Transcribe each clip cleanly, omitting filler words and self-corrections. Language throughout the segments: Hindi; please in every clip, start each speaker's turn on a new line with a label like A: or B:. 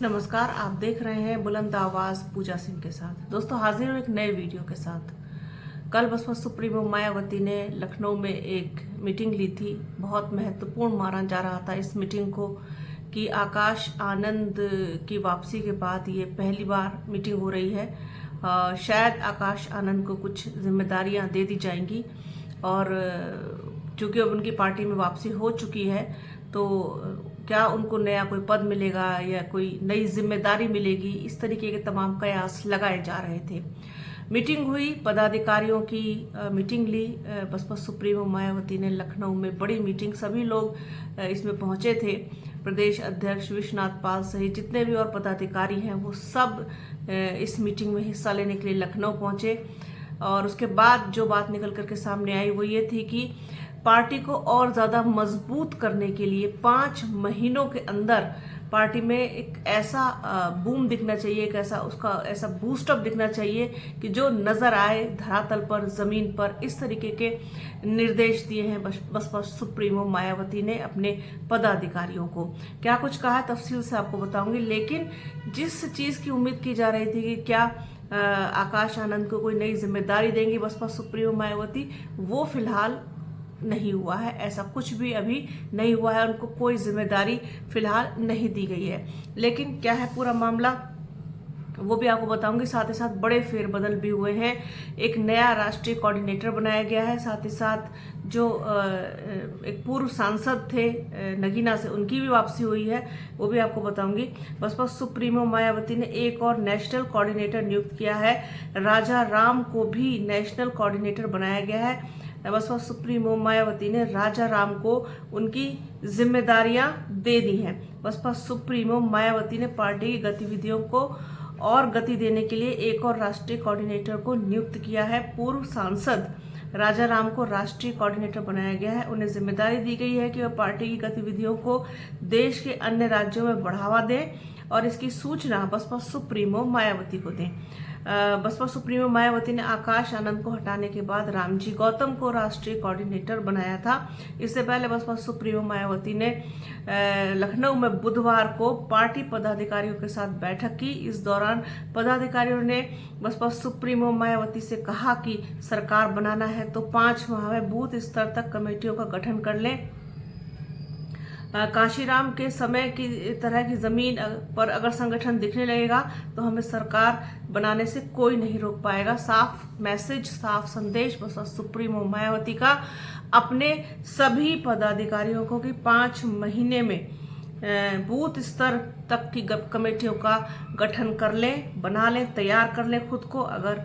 A: नमस्कार, आप देख रहे हैं बुलंद आवाज पूजा सिंह के साथ। दोस्तों, हाजिर हूँ एक नए वीडियो के साथ। कल बसपा सुप्रीमो मायावती ने लखनऊ में एक मीटिंग ली थी। बहुत महत्वपूर्ण माना जा रहा था इस मीटिंग को कि आकाश आनंद की वापसी के बाद ये पहली बार मीटिंग हो रही है। शायद आकाश आनंद को कुछ जिम्मेदारियां दे दी जाएंगी और चूंकि अब उनकी पार्टी में वापसी हो चुकी है तो क्या उनको नया कोई पद मिलेगा या कोई नई जिम्मेदारी मिलेगी, इस तरीके के तमाम कयास लगाए जा रहे थे। मीटिंग हुई, पदाधिकारियों की मीटिंग ली बसपा सुप्रीमो मायावती ने लखनऊ में बड़ी मीटिंग, सभी लोग इसमें पहुंचे थे। प्रदेश अध्यक्ष विश्वनाथ पाल सहित जितने भी और पदाधिकारी हैं वो सब इस मीटिंग में हिस्सा लेने के लिए लखनऊ पहुंचे। और उसके बाद जो बात निकल करके सामने आई वो ये थी कि पार्टी को और ज्यादा मजबूत करने के लिए 5 महीनों के अंदर पार्टी में एक ऐसा बूम दिखना चाहिए, एक ऐसा बूस्टअप दिखना चाहिए कि जो नजर आए धरातल पर, जमीन पर। इस तरीके के निर्देश दिए हैं बसपा सुप्रीमो मायावती ने अपने पदाधिकारियों को। क्या कुछ कहा है तफसील से आपको बताऊंगी, लेकिन जिस चीज की उम्मीद की जा रही थी कि क्या आकाश आनंद को कोई नई जिम्मेदारी देंगी बसपा सुप्रीमो मायावती, वो फिलहाल नहीं हुआ है। ऐसा कुछ भी अभी नहीं हुआ है, उनको कोई जिम्मेदारी फिलहाल नहीं दी गई है। लेकिन क्या है पूरा मामला वो भी आपको बताऊंगी। साथ ही साथ बड़े फेरबदल भी हुए हैं। एक नया राष्ट्रीय कोऑर्डिनेटर बनाया गया है। साथ ही साथ जो एक पूर्व सांसद थे नगीना से, उनकी भी वापसी हुई है, वो भी आपको बताऊंगी। बसपा सुप्रीमो मायावती ने एक और नेशनल कोऑर्डिनेटर नियुक्त किया है। राजा राम को भी नेशनल कोऑर्डिनेटर बनाया गया है। बसपा सुप्रीमो मायावती ने राजा राम को उनकी जिम्मेदारियां दे दी हैं। बसपा सुप्रीमो मायावती ने पार्टी की गतिविधियों को और गति देने के लिए एक और राष्ट्रीय कोऑर्डिनेटर को नियुक्त किया है। पूर्व सांसद राजा राम को राष्ट्रीय कोऑर्डिनेटर बनाया गया है। उन्हें जिम्मेदारी दी गई है कि वह पार्टी की गतिविधियों को देश के अन्य राज्यों में बढ़ावा दें और इसकी सूचना बसपा सुप्रीमो मायावती को दें। बसपा सुप्रीमो मायावती ने आकाश आनंद को हटाने के बाद रामजी गौतम को राष्ट्रीय कोऑर्डिनेटर बनाया था। इससे पहले बसपा सुप्रीमो मायावती ने लखनऊ में बुधवार को पार्टी पदाधिकारियों के साथ बैठक की। इस दौरान पदाधिकारियों ने बसपा सुप्रीमो मायावती से कहा कि सरकार बनाना है तो 5 माह में बूथ स्तर तक कमेटियों का गठन कर लें। काशीराम के समय की तरह की जमीन पर अगर संगठन दिखने लगेगा तो हमें सरकार बनाने से कोई नहीं रोक पाएगा। साफ मैसेज, साफ संदेश बसपा सुप्रीमो मायावती का अपने सभी पदाधिकारियों को कि 5 महीने में बूथ स्तर तक की कमेटियों का गठन कर लें, बना लें, तैयार कर लें खुद को। अगर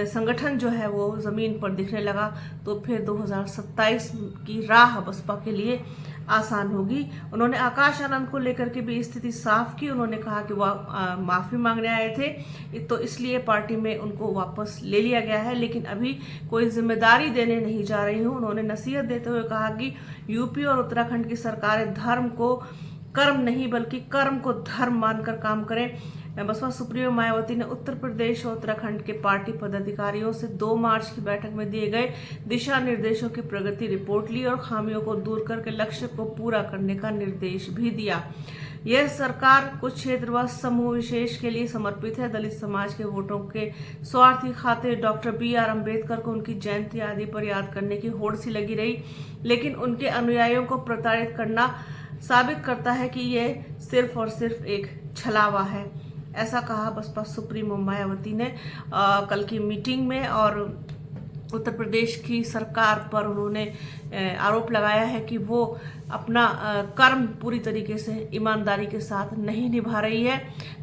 A: संगठन जो है वो जमीन पर दिखने लगा तो फिर 2027 की राह बसपा के लिए आसान होगी। उन्होंने आकाश आनंद को लेकर के भी स्थिति साफ की। उन्होंने कहा कि वह माफी मांगने आए थे तो इसलिए पार्टी में उनको वापस ले लिया गया है, लेकिन अभी कोई जिम्मेदारी देने नहीं जा रही हूं। उन्होंने नसीहत देते हुए कहा कि यूपी और उत्तराखंड की सरकारें धर्म को कर्म नहीं बल्कि कर्म को धर्म मानकर काम करें। बसपा सुप्रीमो मायावती ने उत्तर प्रदेश और उत्तराखंड के पार्टी पदाधिकारियों से 2 मार्च की बैठक में दिए गए दिशा निर्देशों की प्रगति रिपोर्ट ली और खामियों को दूर करके लक्ष्य को पूरा करने का निर्देश भी दिया। यह सरकार कुछ क्षेत्र व समूह विशेष के लिए समर्पित है। दलित समाज के वोटों के स्वार्थी खातिर डॉक्टर BR अम्बेडकर को उनकी जयंती आदि पर याद करने की होड़ सी लगी रही, लेकिन उनके अनुयायियों को प्रताड़ित करना साबित करता है कि यह सिर्फ और सिर्फ एक छलावा है। ऐसा कहा बसपा सुप्रीमो मायावती ने कल की मीटिंग में। और उत्तर प्रदेश की सरकार पर उन्होंने आरोप लगाया है कि वो अपना कर्म पूरी तरीके से ईमानदारी के साथ नहीं निभा रही है।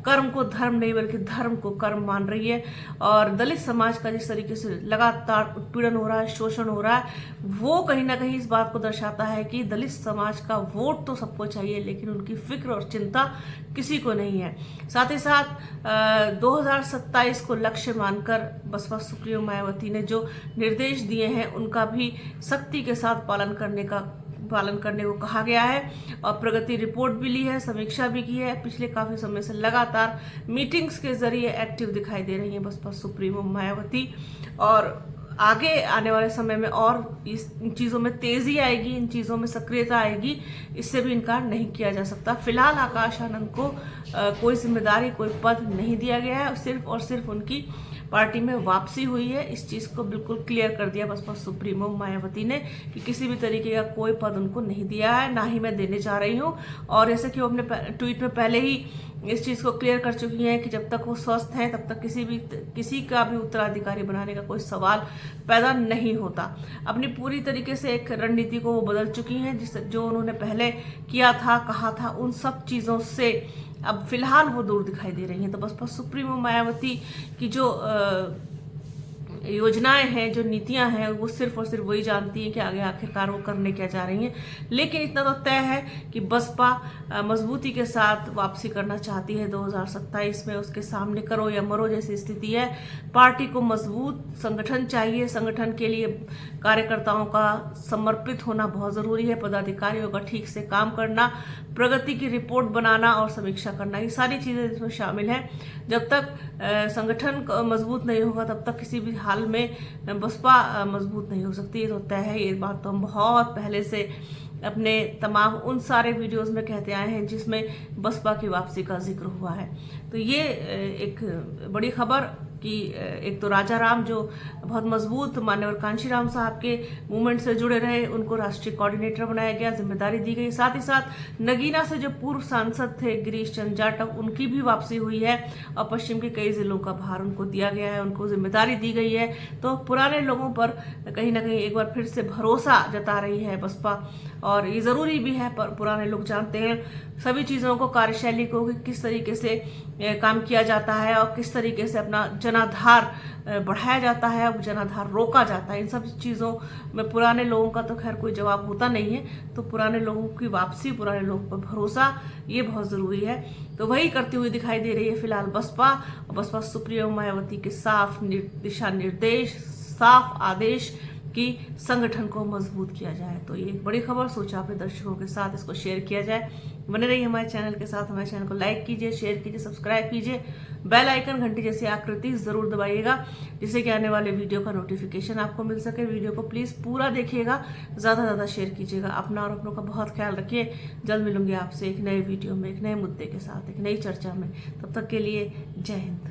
A: कर्म को धर्म नहीं बल्कि धर्म को कर्म मान रही है। और दलित समाज का जिस तरीके से लगातार उत्पीड़न हो रहा है, शोषण हो रहा है, वो कहीं ना कहीं इस बात को दर्शाता है कि दलित समाज का वोट तो सबको चाहिए लेकिन उनकी फिक्र और चिंता किसी को नहीं है। साथ ही साथ 2027 को लक्ष्य मानकर बसपा सुप्रीमो मायावती ने जो निर्देश दिए हैं उनका भी सख्ती के साथ पालन करने को कहा गया है। और प्रगति रिपोर्ट भी ली है, समीक्षा भी की है। पिछले काफी समय से लगातार मीटिंग्स के जरिए एक्टिव दिखाई दे रही है बसपा सुप्रीमो मायावती। और आगे आने वाले समय में और इन चीज़ों में तेजी आएगी, इन चीज़ों में सक्रियता आएगी, इससे भी इनकार नहीं किया जा सकता। फिलहाल आकाश आनंद को कोई जिम्मेदारी, कोई पद नहीं दिया गया है, सिर्फ और सिर्फ उनकी पार्टी में वापसी हुई है। इस चीज़ को बिल्कुल क्लियर कर दिया बसपा सुप्रीमो मायावती ने कि किसी भी तरीके का कोई पद उनको नहीं दिया है, ना ही मैं देने जा रही हूँ। और जैसे कि वो अपने ट्वीट में पहले ही इस चीज़ को क्लियर कर चुकी हैं कि जब तक वो स्वस्थ हैं तब तक किसी का भी उत्तराधिकारी बनाने का कोई सवाल पैदा नहीं होता। अपनी पूरी तरीके से एक रणनीति को वो बदल चुकी हैं, जो उन्होंने पहले किया था, कहा था, उन सब चीज़ों से अब फिलहाल वो दूर दिखाई दे रही हैं। तो बसपा सुप्रीमो मायावती की जो योजनाएं हैं, जो नीतियां हैं, वो सिर्फ और सिर्फ वही जानती है कि आगे आखिरकार वो करने क्या जा रही हैं। लेकिन इतना तो तय है कि बसपा मजबूती के साथ वापसी करना चाहती है 2027 में। उसके सामने करो या मरो जैसी स्थिति है। पार्टी को मजबूत संगठन चाहिए। संगठन के लिए कार्यकर्ताओं का समर्पित होना बहुत ज़रूरी है। पदाधिकारियों का ठीक से काम करना, प्रगति की रिपोर्ट बनाना और समीक्षा करना, ये सारी चीज़ें इसमें शामिल हैं। जब तक संगठन मजबूत नहीं होगा तब तक किसी भी हाल में बसपा मजबूत नहीं हो सकती। ये तो तय है। ये बात तो हम बहुत पहले से अपने तमाम उन सारे वीडियोस में कहते आए हैं जिसमें बसपा की वापसी का जिक्र हुआ है। तो ये एक बड़ी खबर कि एक तो राजा राम जो बहुत मजबूत मान्यवर कांशीराम साहब के मूवमेंट से जुड़े रहे, उनको राष्ट्रीय कोऑर्डिनेटर बनाया गया, जिम्मेदारी दी गई। साथ ही साथ नगीना से जो पूर्व सांसद थे गिरीश चंद्र जाटव, उनकी भी वापसी हुई है और पश्चिम के कई जिलों का भार उनको दिया गया है, उनको जिम्मेदारी दी गई है। तो पुराने लोगों पर कहीं ना कहीं एक बार फिर से भरोसा जता रही है बसपा, और ये ज़रूरी भी है। पर पुराने लोग जानते हैं सभी चीज़ों को, कार्यशैली को, कि किस तरीके से काम किया जाता है और किस तरीके से अपना जनाधार बढ़ाया जाता है, जनाधार रोका जाता है। इन सब चीज़ों में पुराने लोगों का तो खैर कोई जवाब होता नहीं है। तो पुराने लोगों की वापसी, पुराने लोगों पर भरोसा, ये बहुत ज़रूरी है। तो वही करती हुई दिखाई दे रही है फिलहाल बसपा। और बसपा सुप्रीमो मायावती के साफ दिशा निर्देश, साफ आदेश कि संगठन को मजबूत किया जाए। तो ये एक बड़ी खबर, सोचा अपने दर्शकों के साथ इसको शेयर किया जाए। बने रहिए हमारे चैनल के साथ। हमारे चैनल को लाइक कीजिए, शेयर कीजिए, सब्सक्राइब कीजिए, बेल आइकन घंटी जैसी आकृति जरूर दबाइएगा, जिससे कि आने वाले वीडियो का नोटिफिकेशन आपको मिल सके। वीडियो को प्लीज़ पूरा देखिएगा, ज़्यादा से ज़्यादा शेयर कीजिएगा। अपना और अपनों का बहुत ख्याल रखिए। जल्द मिलूंगी आपसे एक नए वीडियो में, एक नए मुद्दे के साथ, एक नई चर्चा में। तब तक के लिए जय हिंद।